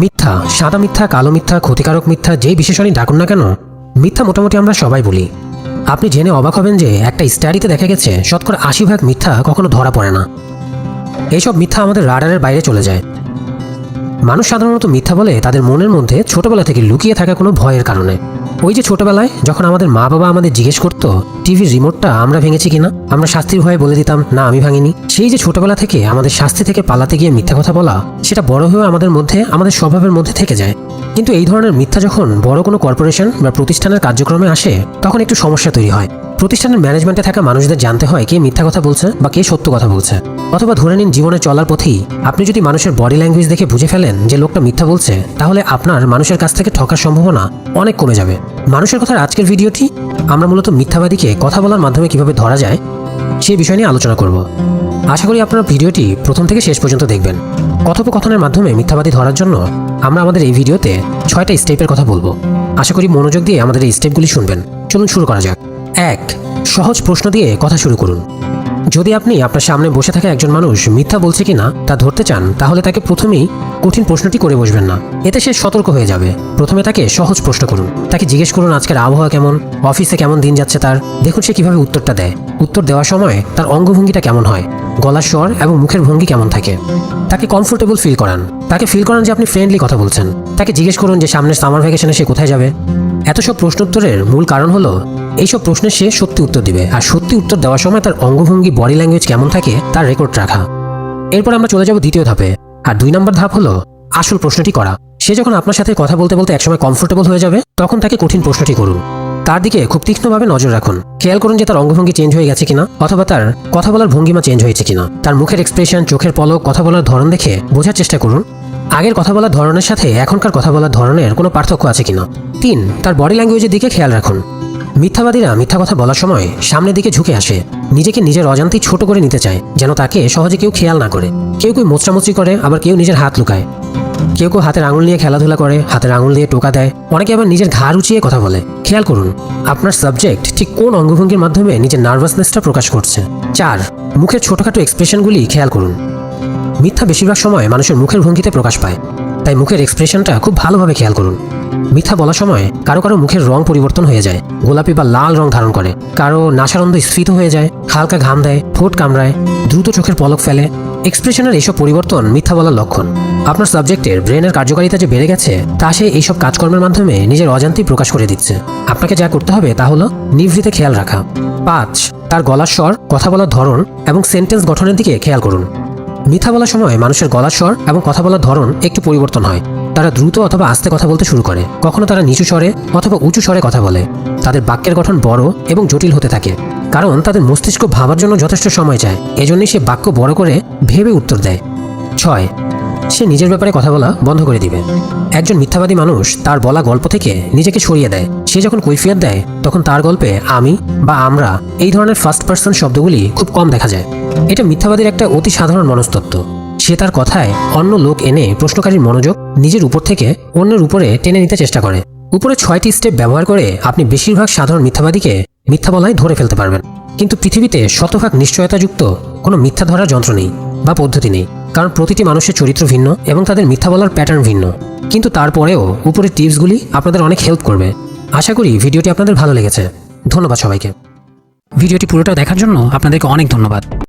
মিথ্যা, সাদা মিথ্যা, কালো মিথ্যা, ক্ষতিকারক মিথ্যা, যেই বিশেষণই ডাকুন না কেন, মিথ্যা মোটামুটি আমরা সবাই বলি। আপনি জেনে অবাক হবেন যে একটা স্টাডিতে দেখা গেছে শতকরা ৮০% মিথ্যা কখনো ধরা পড়ে না। এইসব মিথ্যা আমাদের রাডারের বাইরে চলে যায়। মানুষ সাধারণত মিথ্যা বলে তাদের মনের মধ্যে ছোটবেলা থেকে লুকিয়ে থাকা কোনো ভয়ের কারণে। ওই যে ছোটবেলায় যখন আমাদের মা বাবা আমাদের জিজ্ঞেস করতো টিভির রিমোটটা আমরা ভেঙেছি কিনা, আমরা শাস্তির ভয়ে বলে দিতাম না আমি ভাঙিনি। সেই যে ছোটবেলা থেকে আমাদের শাস্তি থেকে পালাতে গিয়ে মিথ্যা কথা বলা, সেটা বড় হয়ে আমাদের মধ্যে, আমাদের স্বভাবের মধ্যে থেকে যায়। কিন্তু এই ধরনের মিথ্যা যখন বড় কোনো কর্পোরেশন বা প্রতিষ্ঠানের কার্যক্রমে আসে, তখন একটু সমস্যা তৈরি হয়। প্রতিষ্ঠানের ম্যানেজমেন্টে থাকা মানুষদের জানতে হয় কে মিথ্যা কথা বলছে বা কে সত্য কথা বলছে। অথবা ধরে নিন জীবনে চলার পথেই আপনি যদি মানুষের বডি ল্যাঙ্গুয়েজ দেখে বুঝে ফেলেন যে লোকটা মিথ্যা বলছে, তাহলে আপনার মানুষের কাছ থেকে ঠকার সম্ভাবনা অনেক কমে যাবে। মানুষের কথার আজকের ভিডিওটি আমরা মূলত মিথ্যাবাদীকে কথা বলার মাধ্যমে কিভাবে ধরা যায় সেই বিষয় নিয়ে আলোচনা করব। আশা করি আপনারা ভিডিওটি প্রথম থেকে শেষ পর্যন্ত দেখবেন। কথোপকথনের মাধ্যমে মিথ্যাবাদী ধরার জন্য আমরা আমাদের এই ভিডিওতে 6টা স্টেপের কথা বলবো। আশা করি মনোযোগ দিয়ে আমাদের এই স্টেপগুলি শুনবেন। চলুন শুরু করা যাক। 1. সহজ প্রশ্ন দিয়ে কথা শুরু করুন। যদি আপনি আপনার সামনে বসে থাকা একজন মানুষ মিথ্যা বলছে কিনা তা ধরতে চান, তাহলে তাকে প্রথমেই কঠিন প্রশ্নটি করে বসবেন না। এতে সে সতর্ক হয়ে যাবে। প্রথমে তাকে সহজ প্রশ্ন করুন। তাকে জিজ্ঞেস করুন আজকের আবহাওয়া কেমন, অফিসে কেমন দিন যাচ্ছে তার। দেখুন সে কিভাবে উত্তরটা দেয়। উত্তর দেওয়ার সময় তার অঙ্গভঙ্গিটা কেমন হয়, গলার স্বর এবং মুখের ভঙ্গি কেমন থাকে। তাকে কমফোর্টেবল ফিল করান। তাকে ফিল করান যে আপনি ফ্রেন্ডলি কথা বলছেন। তাকে জিজ্ঞেস করুন যে সামনের সামার ভ্যাকেশনে সে কোথায় যাবে। এত সব প্রশ্ন উত্তরের মূল কারণ হলো এইসব প্রশ্নে সে সত্যি উত্তর দিবে, আর সত্যি উত্তর দেওয়ার সময় তার অঙ্গভঙ্গি, বডি ল্যাঙ্গুয়েজ কেমন থাকে তার রেকর্ড রাখা। এরপর আমরা চলে যাব দ্বিতীয় ধাপে। আর 2 নম্বর ধাপ হলো আসল প্রশ্নটি করা। সে যখন আপনার সাথে কথা বলতে বলতে একসময় কমফোর্টেবল হয়ে যাবে, তখন তাকে কঠিন প্রশ্নটি করুন। তার দিকে খুব তীক্ষ্ণভাবে নজর রাখুন। খেয়াল করুন যে তার অঙ্গভঙ্গি চেঞ্জ হয়ে গেছে কিনা, অথবা তার কথা বলার ভঙ্গিমা চেঞ্জ হয়েছে কিনা। তার মুখের এক্সপ্রেশন, চোখের পলক, কথা বলার ধরন দেখে বোঝার চেষ্টা করুন আগের কথা বলার ধরনের সাথে এখনকার কথা বলার ধরনের কোনো পার্থক্য আছে কিনা। 3. তার বডি ল্যাঙ্গুয়েজের দিকে খেয়াল রাখুন। মিথ্যাবাদীরা মিথ্যা কথা বলার সময় সামনের দিকে ঝুঁকে আসে, নিজেকে নিজের অজান্তেই ছোট করে নিতে চায়, যেন তাকে সহজে কেউ খেয়াল না করে। কেউ কেউ মোচড়ামুচড়ি করে, আবার কেউ নিজের হাত লুকায়। কেউ কেউ হাতের আঙুল নিয়ে খেলাধুলা করে, হাতের আঙুল দিয়ে টোকা দেয়। অনেকে আবার নিজের ঘাড় উঁচিয়ে কথা বলে। খেয়াল করুন আপনার সাবজেক্ট ঠিক কোন অঙ্গভঙ্গির মাধ্যমে নিজের নার্ভাসনেসটা প্রকাশ করছে। 4. মুখের ছোটখাটো এক্সপ্রেশনগুলি খেয়াল করুন। মিথ্যা বেশিরভাগ সময় মানুষের মুখের ভঙ্গিতে প্রকাশ পায়, তাই মুখের এক্সপ্রেশনটা খুব ভালোভাবে খেয়াল করুন। মিথ্যা বলার সময় কারো কারো মুখের রং পরিবর্তন হয়ে যায়, গোলাপি বা লাল রং ধারণ করে। কারো নাসারন্ধ স্ফীত হয়ে যায়, হালকা ঘাম দেয়, ঠোঁট কামড়ায়, দ্রুত চোখের পলক ফেলে। এক্সপ্রেশনের এইসব পরিবর্তন মিথ্যা বলার লক্ষণ। আপনার সাবজেক্টের ব্রেনের কার্যকারিতা যে বেড়ে গেছে, তা সে এইসব কাজকর্মের মাধ্যমে নিজের অজান্তেই প্রকাশ করে দিচ্ছে। আপনাকে যা করতে হবে তা হলো নিভৃতে খেয়াল রাখা। 5. তার গলার স্বর, কথা বলার ধরন এবং সেন্টেন্স গঠনের দিকে খেয়াল করুন। মিথ্যা বলার সময় মানুষের গলার স্বর এবং কথা বলার ধরন একটু পরিবর্তন হয়। তারা দ্রুত অথবা আস্তে কথা বলতে শুরু করে, কখনো তারা নিচু স্বরে অথবা উঁচু স্বরে কথা বলে। তাদের বাক্যের গঠন বড় এবং জটিল হতে থাকে, কারণ তাদের মস্তিষ্ক ভাবার জন্য যথেষ্ট সময় চায়। এজন্যই সে বাক্য বড় করে ভেবে উত্তর দেয়। 6. সে নিজের ব্যাপারে কথা বলা বন্ধ করে দিবে। একজন মিথ্যাবাদী মানুষ তার বলা গল্প থেকে নিজেকে সরিয়ে দেয়। সে যখন কৈফিয়ত দেয়, তখন তার গল্পে আমি বা আমরা এই ধরনের ফার্স্ট পার্সন শব্দগুলি খুব কম দেখা যায়। এটা মিথ্যাবাদীর একটা অতি সাধারণ মনস্তত্ত্ব। সে তার কথায় অন্য লোক এনে প্রশ্নকারীর মনোযোগ নিজের উপর থেকে অন্যের উপরে টেনে নিতে চেষ্টা করে। উপরে 6টি স্টেপ ব্যবহার করে আপনি বেশিরভাগ সাধারণ মিথ্যাবাদীকে মিথ্যা বলায় ধরে ফেলতে পারবেন। কিন্তু পৃথিবীতে শতভাগ নিশ্চয়তাযুক্ত কোনো মিথ্যা ধরার যন্ত্র নেই বা পদ্ধতি নেই, কারণ প্রতিটি মানুষের চরিত্র ভিন্ন এবং তাদের মিথ্যা বলার প্যাটার্ন ভিন্ন। কিন্তু তারপরেও উপরের টিপসগুলি আপনাদের অনেক হেল্প করবে। আশা করি ভিডিওটি আপনাদের ভালো লেগেছে। ধন্যবাদ সবাইকে। ভিডিওটি পুরোটা দেখার জন্য আপনাদেরকে অনেক ধন্যবাদ।